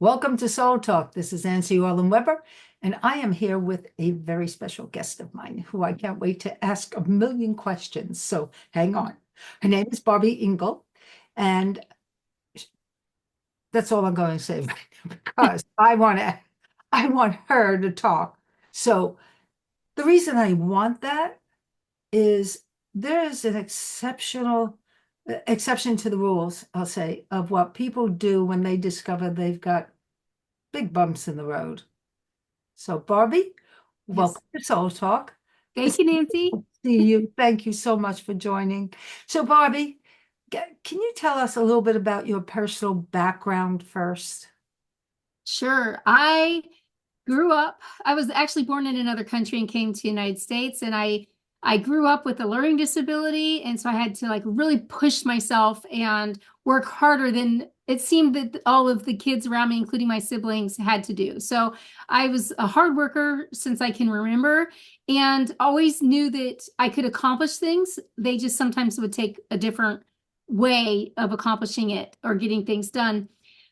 Welcome to Soul Talk. This is Nancy Orlin Weber, and I am here with a very special guest of mine who I can't wait to ask a million questions. So hang on. Her name is Barby Ingle, and that's all I'm going to say right now because I want her to talk. So the reason I want that is there is an exception to the rules, I'll say, of what people do when they discover they've got big bumps in the road. So, Barbie, Yes. welcome to Soul Talk. Thank It's you, Nancy. good to see you. Thank you so much for joining. So, Barbie, can you tell us a little bit about your personal background first? Sure. I was actually born in another country and came to the United States, and I grew up with a learning disability, and so I had to like really push myself and work harder than it seemed that all of the kids around me, including my siblings, had to do. So I was a hard worker since I can remember and always knew that I could accomplish things. They just sometimes would take a different way of accomplishing it or getting things done.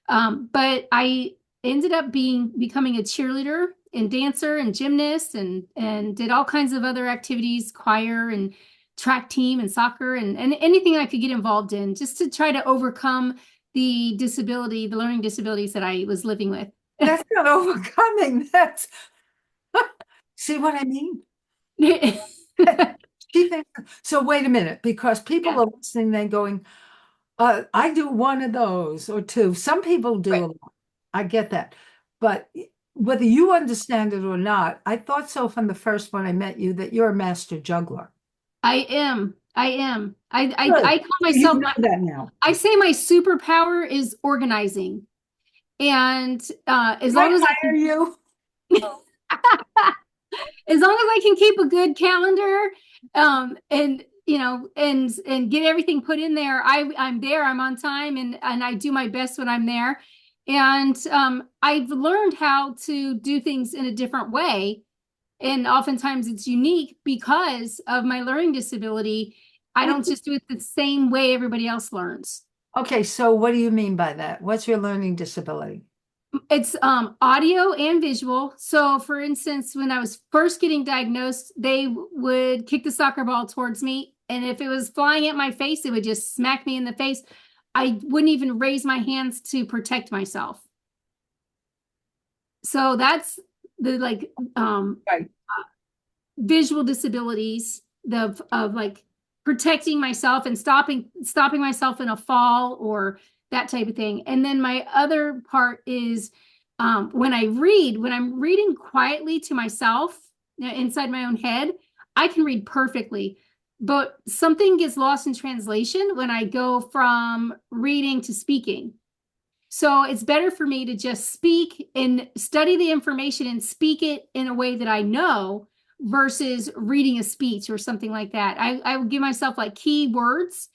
But I ended up becoming a cheerleader and dancer and gymnast and did all kinds of other activities, choir and track team and soccer and anything I could get involved in just to try to overcome the learning disabilities that I was living with. That's not overcoming. That's see what I mean? Yeah. She thinks, so wait a minute, because people are listening, then going, I do one of those or two. Some people do a Right. lot. I get that. But whether you understand it or not, I thought so from the first when I met you that you're a master juggler. I am. I am. Good. I call You myself know that now. I say my superpower is organizing. And as Can I long as I hire you? can as long as I can keep a good calendar, and and get everything put in there, I'm there, I'm on time, and I do my best when I'm there. And I've learned how to do things in a different way, and oftentimes it's unique because of my learning disability. I don't just do it the same way everybody else learns. Okay, so what do you mean by that? What's your learning disability? It's audio and visual. So, for instance, when I was first getting diagnosed, they would kick the soccer ball towards me, and if it was flying at my face, it would just smack me in the face. I wouldn't even raise my hands to protect myself. So that's the Right. visual disabilities, the of like protecting myself and stopping myself in a fall or that type of thing. And then my other part is when when I'm reading quietly to myself, inside my own head, I can read perfectly. But something gets lost in translation when I go from reading to speaking. So it's better for me to just speak and study the information and speak it in a way that I know versus reading a speech or something like that. I will give myself like key words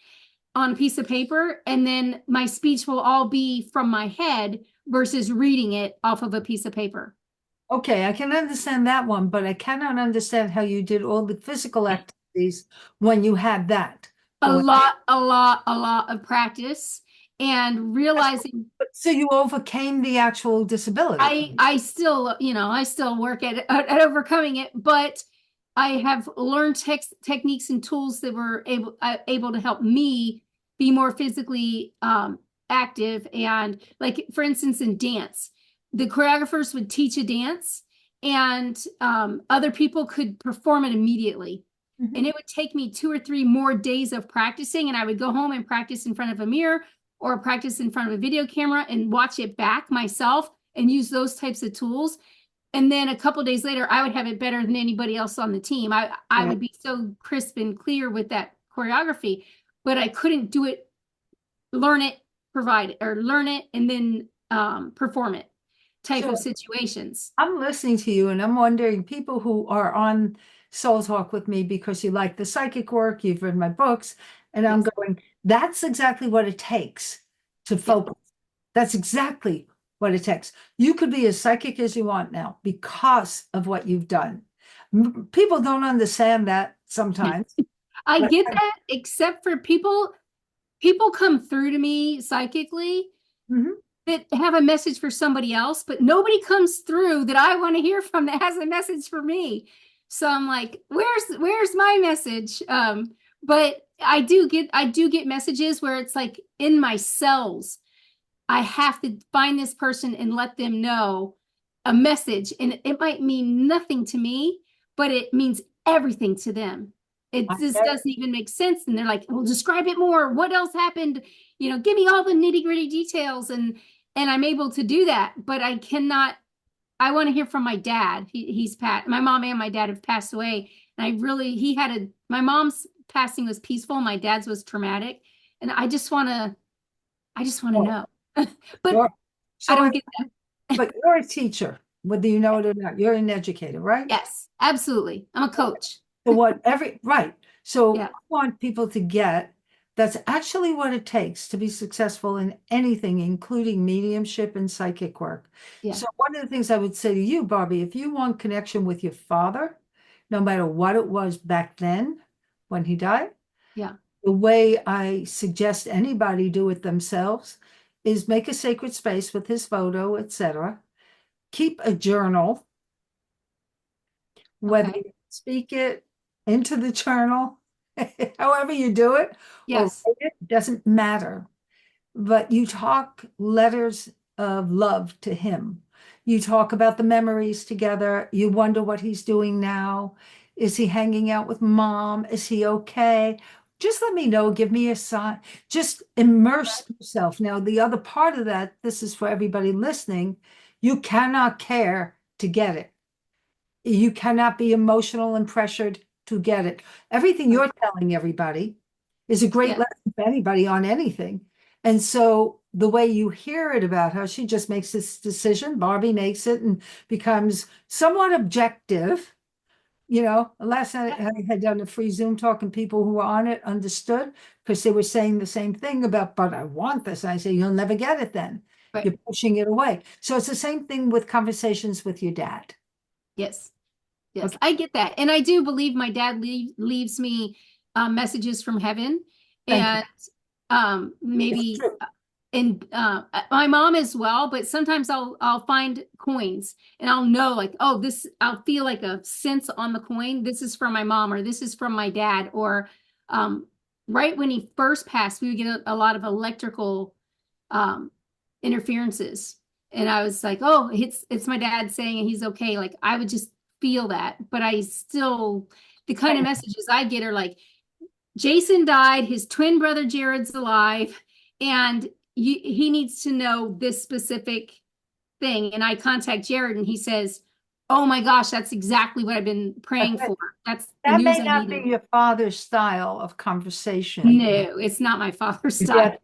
on a piece of paper, and then my speech will all be from my head versus reading it off of a piece of paper. Okay, I can understand that one, but I cannot understand how you did all the physical activities when you had that going. A lot of practice and realizing So you overcame the actual disability. I still, I still work at overcoming it, but I have learned techniques and tools that were able to help me be more physically active. And like, for instance, in dance, the choreographers would teach a dance, and other people could perform it immediately. Mhm. And it would take me 2 or 3 more days of practicing, and I would go home and practice in front of a mirror or practice in front of a video camera and watch it back myself and use those types of tools. And then a couple of days later, I would have it better than anybody else on the team. I Yeah. would be so crisp and clear with that choreography, but I couldn't do it, learn it, provide it, or learn it and then perform it type of So situations. I'm listening to you and I'm wondering, people who are on Soul Talk with me because you like the psychic work, you've read my books, and I'm Yes. going, that's exactly what it takes to Yeah. focus. That's exactly what it takes. You could be as psychic as you want now because of what you've done. People don't understand that sometimes, I but get that, except for people come through to me psychically Mhm. that have a message for somebody else, but nobody comes through that I want to hear from that has a message for me. So I'm like, where's my message? But I do get messages where it's like in my cells, I have to find this person and let them know a message. And it might mean nothing to me, but it means everything to them. It I just get it. doesn't even make sense. And they're like, well, describe it more. What else happened? Give me all the nitty-gritty details. And I'm able to do that, but I cannot. I want to hear from my dad. He's passed. My mom and my dad have passed away. And my mom's passing was peaceful. My dad's was traumatic. And I just want to Well, know. But you're- I So, don't get that. but you're a teacher, whether you know it or not. You're an educator, right? Yes, absolutely. I'm a coach. So right. So Yeah, I want people to get that's actually what it takes to be successful in anything, including mediumship and psychic work. yeah, So one of the things I would say to you, Barbie, if you want connection with your father, no matter what it was back then when he died, yeah. the way I suggest anybody do it themselves is make a sacred space with his photo, etc. Keep a journal, whether Okay. you speak it into the journal, however you do it, or Yes, write it, doesn't matter. But you talk letters of love to him. You talk about the memories together. You wonder what he's doing now. Is he hanging out with mom? Is he okay? Just let me know. Give me a sign. Just immerse yourself. Now, the other part of that, this is for everybody listening, you cannot care to get it. You cannot be emotional and pressured to get it. Everything right. you're telling everybody is a great Yeah, lesson for anybody on anything. And so the way you hear it about her, she just makes this decision. Barbie makes it and becomes somewhat objective. Last night I had done a free Zoom talk and people who were on it understood because they were saying the same thing about, but I want this. And I say, you'll never get it then. right. You're pushing it away. So it's the same thing with conversations with your dad. Yes, yes. Okay. I get that. And I do believe my dad leaves me messages from heaven. Thank you. And It's maybe true. and my mom as well, but sometimes I'll find coins and I'll know like, oh, this I'll feel like a sense on the coin. This is from my mom or this is from my dad. Or um right when he first passed, we would get a lot of electrical um interferences. And I was like, oh, it's my dad saying he's okay. Like I would just feel that. But I still the kind of messages I get are like, Jason died, his twin brother Jared's alive, and he needs to know this specific thing. And I contact Jared and he says, oh my gosh, that's exactly what I've been praying for. That's the That news may I not be needed. your father's style of conversation. No, it's not my father's You style. get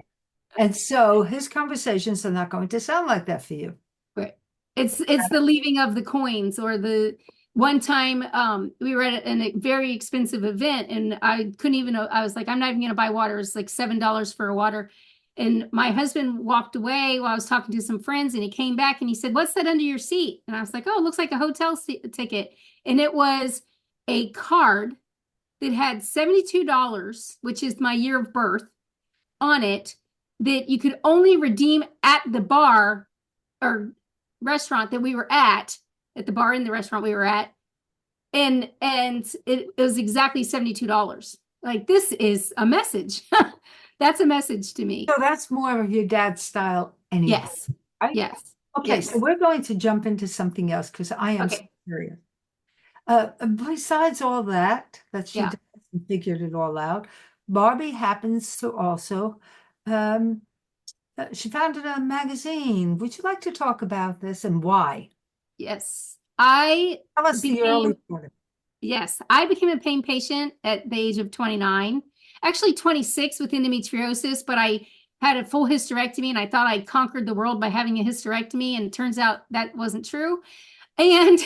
And so his conversations are not going to sound like that for you. But it's the leaving of the coins or the one time we were at a very expensive event and I couldn't even I was like, I'm not even gonna buy water. It's like $7 for a water. And my husband walked away while I was talking to some friends and he came back and he said, what's that under your seat? And I was like, oh, it looks like a hotel ticket. And it was a card that had $72, which is my year of birth, on it that you could only redeem at the bar or restaurant that we were at the bar in the restaurant we were at. And it was exactly $72. Like this is a message. That's a message to me. So that's more of your dad's style anyway, Yes. right? Yes. Okay, so Yes. we're going to jump into something else because I am so Okay. curious. Besides all that she Yeah. does and figured it all out, Barbie happens to also, um, she founded a magazine. Would you like to talk about this and why? Yes. I Tell us the early became part of it. Yes, I became a pain patient at the age of 29, actually 26 with endometriosis, but I had a full hysterectomy and I thought I conquered the world by having a hysterectomy, and it turns out that wasn't true. And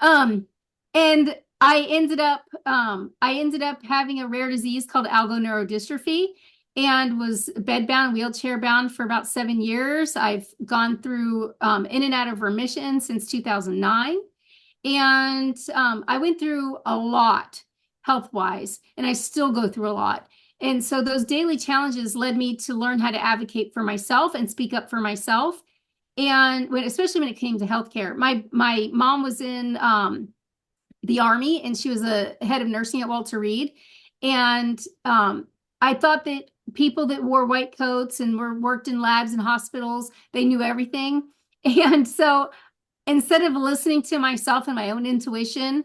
um and I ended up having a rare disease called algoneurodystrophy and was bedbound, wheelchair bound for about 7 years. I've gone through in and out of remission since 2009. And I went through a lot health wise, and I still go through a lot. And so those daily challenges led me to learn how to advocate for myself and speak up for myself. And especially when it came to healthcare, my mom was in the Army, and she was a head of nursing at Walter Reed. And I thought that people that wore white coats and worked in labs and hospitals, they knew everything. And so instead of listening to myself and my own intuition,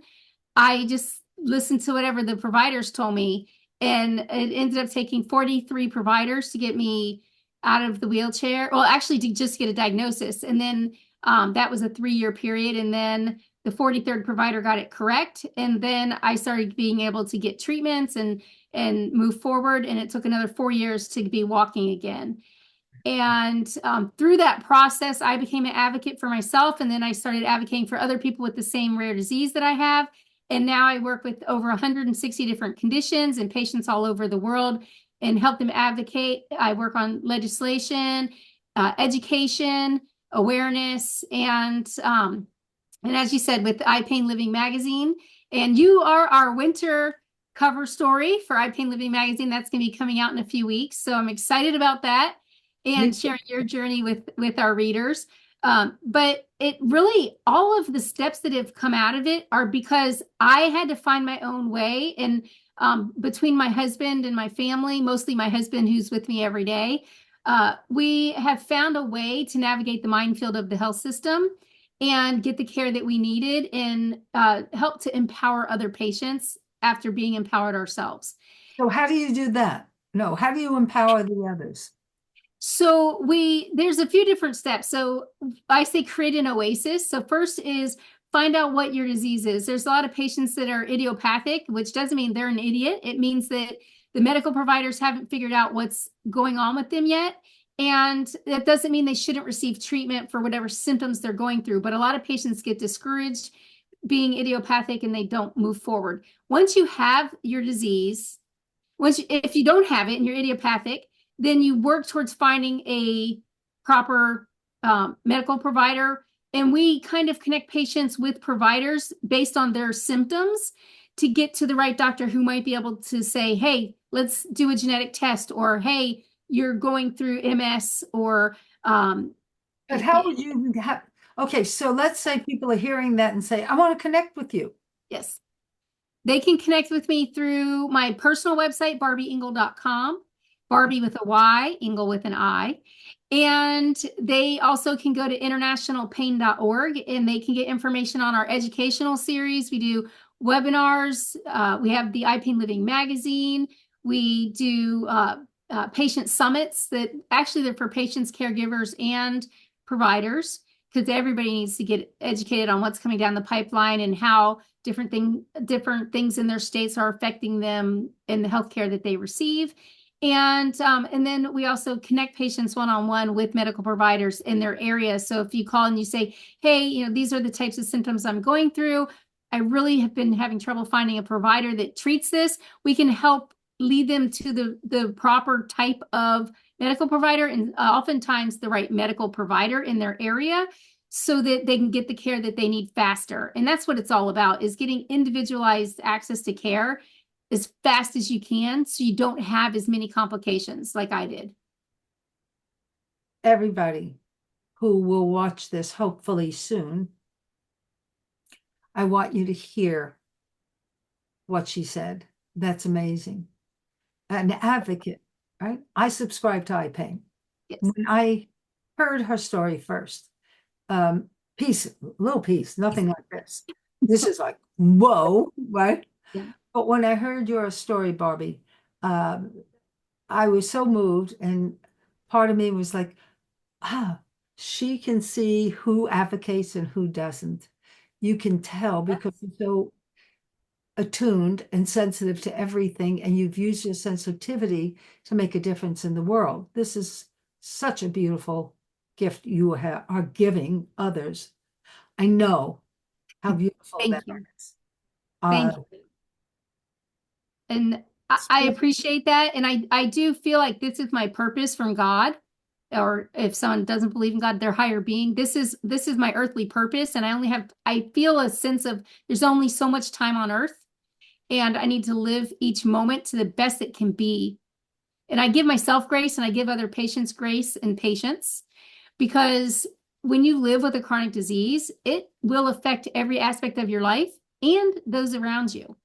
I just listened to whatever the providers told me. And it ended up taking 43 providers to get me out of the wheelchair. Well, actually, to just get a diagnosis. And then that was a 3-year period. And then the 43rd provider got it correct. And then I started being able to get treatments and move forward. And it took another 4 years to be walking again. And through that process, I became an advocate for myself. And then I started advocating for other people with the same rare disease that I have. And now I work with over 160 different conditions and patients all over the world and help them advocate. I work on legislation, education, awareness, and as you said, with iPain Living Magazine. And you are our winter cover story for iPain Living Magazine. That's going to be coming out in a few weeks. So I'm excited about that and sharing your journey with our readers. But it really, all of the steps that have come out of it are because I had to find my own way. And between my husband and my family, mostly my husband who's with me every day, we have found a way to navigate the minefield of the health system and get the care that we needed and help to empower other patients after being empowered ourselves. So how do you do that? No, how do you empower the others? So there's a few different steps. So I say create an oasis. So first is find out what your disease is. There's a lot of patients that are idiopathic, which doesn't mean they're an idiot. It means that the medical providers haven't figured out what's going on with them yet. And that doesn't mean they shouldn't receive treatment for whatever symptoms they're going through. But a lot of patients get discouraged being idiopathic and they don't move forward. Once you have your disease, if you don't have it and you're idiopathic, then you work towards finding a proper medical provider. And we kind of connect patients with providers based on their symptoms to get to the right doctor who might be able to say, hey, let's do a genetic test, or hey, you're going through MS, or But how would you have, okay, so let's say people are hearing that and say, I want to connect with you. yes, they can connect with me through my personal website, barbyingle.com. Barby with a Y, Ingle with an I. And they also can go to internationalpain.org and they can get information on our educational series. We do webinars. We have the iPain Living Magazine. We do patient summits that actually they're for patients, caregivers, and providers, because everybody needs to get educated on what's coming down the pipeline and how different things in their states are affecting them in the healthcare that they receive. And then we also connect patients one-on-one with medical providers in their area. So if you call and you say, hey, these are the types of symptoms I'm going through, I really have been having trouble finding a provider that treats this, we can help lead them to the proper type of medical provider, and oftentimes the right medical provider in their area, so that they can get the care that they need faster. And that's what it's all about, is getting individualized access to care as fast as you can, so you don't have as many complications like I did. Everybody who will watch this hopefully soon, I want you to hear what she said. That's amazing. An advocate, right? I subscribe to iPain. Yes. When I heard her story first, little piece, nothing like this. This is like, whoa, right? Yeah. But when I heard your story, Barby, I was so moved, and part of me was like, she can see who advocates and who doesn't. You can tell because you're so attuned and sensitive to everything, and you've used your sensitivity to make a difference in the world. This is such a beautiful gift you are giving others. I know how beautiful Thank that you. is. Thank you. And I appreciate that. And I do feel like this is my purpose from God, or if someone doesn't believe in God, their higher being. This is my earthly purpose. And I feel a sense of there's only so much time on earth. and I need to live each moment to the best it can be. And I give myself grace and I give other patients grace and patience, because when you live with a chronic disease, it will affect every aspect of your life and those around you.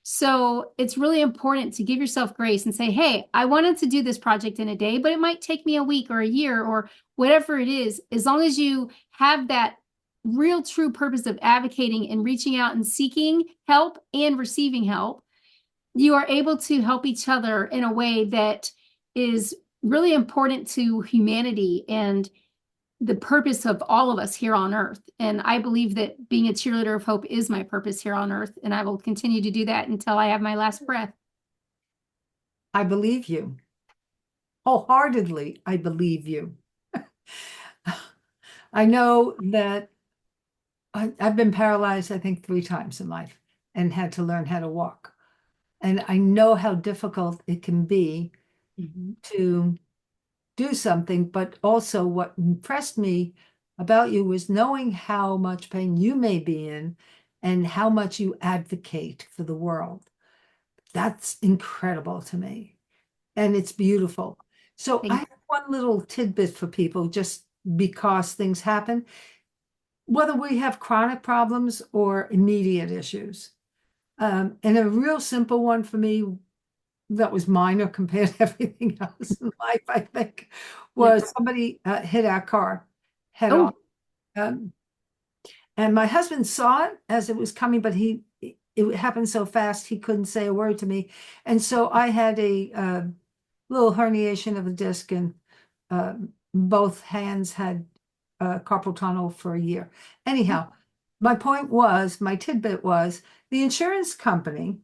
So it's really important to give yourself grace and say, hey, I wanted to do this project in a day, but it might take me a week or a year or whatever it is. As long as you have that real true purpose of advocating and reaching out and seeking help and receiving help, you are able to help each other in a way that is really important to humanity and the purpose of all of us here on earth. And I believe that being a cheerleader of hope is my purpose here on earth. And I will continue to do that until I have my last breath. I believe you. Wholeheartedly, I believe you. I know that I've been paralyzed, I think, 3 times in life and had to learn how to walk. And I know how difficult it can be to do something, but also what impressed me about you was knowing how much pain you may be in and how much you advocate for the world. That's incredible to me. And it's beautiful. So I have one little tidbit for people, just because things happen, whether we have chronic problems or immediate issues. And a real simple one for me that was minor compared to everything else in life, I think, was somebody hit our car head on. And my husband saw it as it was coming, but it happened so fast he couldn't say a word to me. And so I had a little herniation of the disc, and both hands had carpal tunnel for a year. Anyhow, my point was, my tidbit was, the insurance company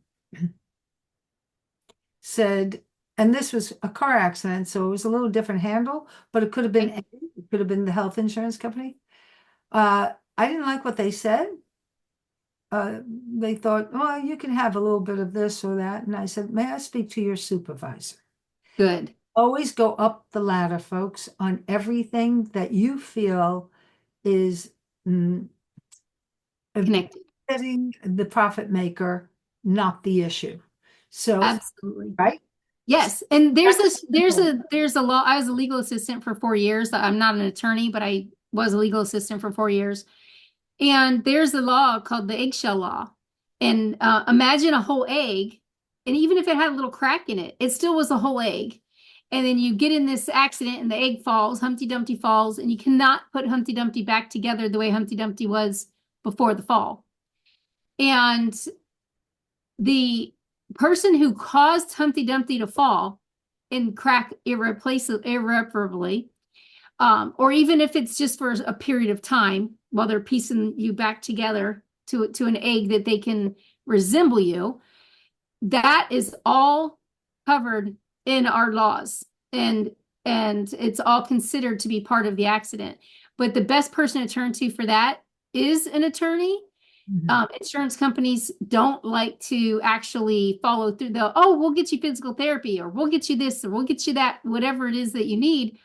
said, and this was a car accident, so it was a little different handle, but it could have been the health insurance company. I didn't like what they said. They thought, well, you can have a little bit of this or that. And I said, may I speak to your supervisor? Good. Always go up the ladder, folks, on everything that you feel is Connected. benefiting the profit maker, not the issue. So, Absolutely. right? Yes. And there's a law. I was a legal assistant for 4 years. I'm not an attorney, but I was a legal assistant for 4 years. And there's a law called the eggshell law. And imagine a whole egg. And even if it had a little crack in it, it still was a whole egg. And then you get in this accident and the egg falls, Humpty Dumpty falls, and you cannot put Humpty Dumpty back together the way Humpty Dumpty was before the fall. And the person who caused Humpty Dumpty to fall and crack irreparably, or even if it's just for a period of time while they're piecing you back together to an egg that they can resemble you, that is all covered in our laws, and it's all considered to be part of the accident. But the best person to turn to for that is an attorney. Insurance companies don't like to actually follow through. We'll get you physical therapy, or we'll get you this, or we'll get you that, whatever it is that you need.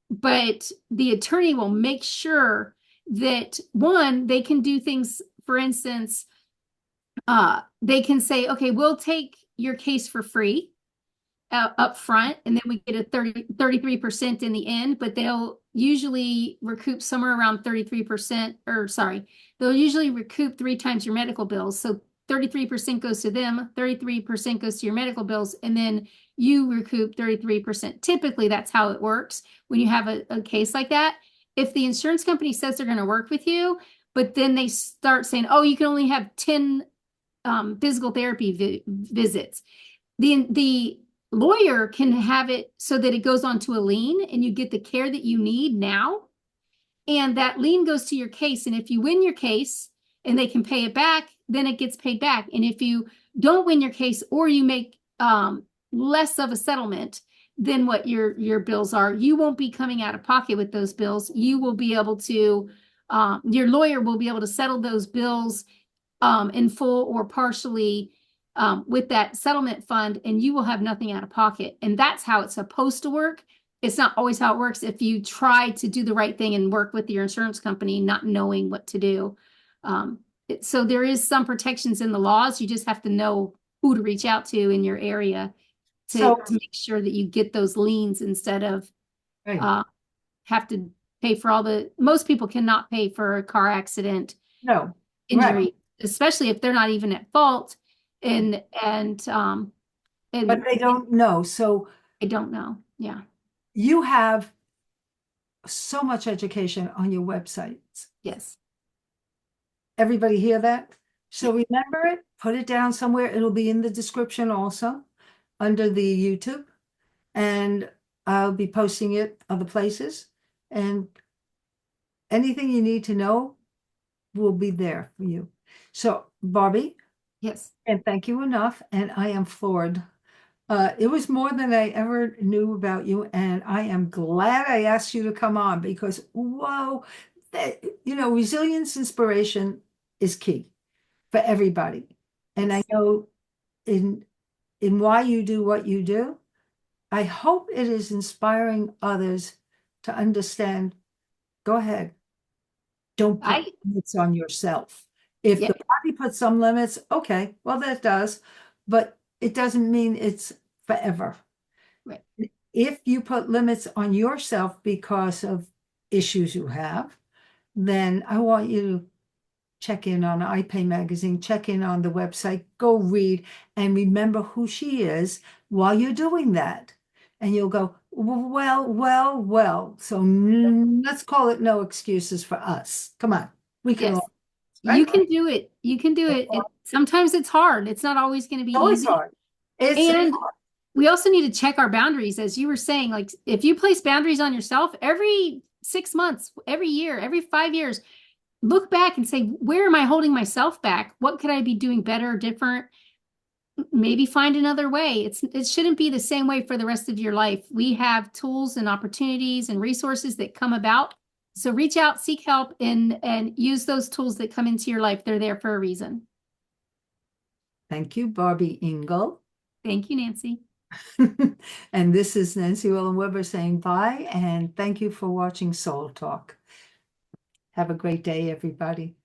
But the attorney will make sure that, one, they can do things, for instance, they can say, okay, we'll take your case for free up front, and then we get a 33% in the end, but they'll usually recoup somewhere around 33%, or sorry, they'll usually recoup 3 times your medical bills. So 33% goes to them, 33% goes to your medical bills, and then you recoup 33%. Typically, that's how it works when you have a case like that. If the insurance company says they're going to work with you, but then they start saying, oh, you can only have 10 physical therapy visits, the lawyer can have it so that it goes on to a lien and you get the care that you need now. And that lien goes to your case. And if you win your case and they can pay it back, then it gets paid back. And if you don't win your case, or you make less of a settlement than what your bills are, you won't be coming out of pocket with those bills. You will be able to, your lawyer will be able to settle those bills in full or partially with that settlement fund, and you will have nothing out of pocket. And that's how it's supposed to work. It's not always how it works if you try to do the right thing and work with your insurance company, not knowing what to do. so there is some protections in the laws. You just have to know who to reach out to in your area So, to make sure that you get those liens instead of right. have to pay for most people cannot pay for a car accident No, right. injury, especially if they're not even at fault. And But they don't know. So I don't know. Yeah. you have so much education on your websites. Yes. Everybody hear that? So Yeah. remember it, put it down somewhere. It'll be in the description also under the YouTube. And I'll be posting it other places. And anything you need to know will be there for you. So, Barbie, Yes. and thank you enough. And I am floored. It was more than I ever knew about you, and I am glad I asked you to come on because, whoa, resilience, inspiration is key for everybody. And I Yes. know in why you do what you do, I hope it is inspiring others to understand. Go ahead. Don't put I, limits on yourself. If yeah. the body puts some limits, okay, well, that does, but it doesn't mean it's forever. Right. If you put limits on yourself because of issues you have, then I want you to check in on iPain magazine, check in on the website, go read, and remember who she is while you're doing that. And you'll go, well, well, well. So let's call it no excuses for us. Come on, we can Yes. all, You right? can do it. You can do it. Sometimes it's hard. It's not always going to be It's always easy. hard. It's And we also need to check our boundaries, as you were saying. Like, if you place boundaries on yourself every 6 months, every year, every 5 years, look back and say, where am I holding myself back? What could I be doing better or different? Maybe find another way. It shouldn't be the same way for the rest of your life. We have tools and opportunities and resources that come about. So reach out, seek help, and use those tools that come into your life. They're there for a reason. Thank you, Barbie Ingle. Thank you, Nancy. And this is Nancy Willen Weber saying bye, and thank you for watching Soul Talk. Have a great day, everybody.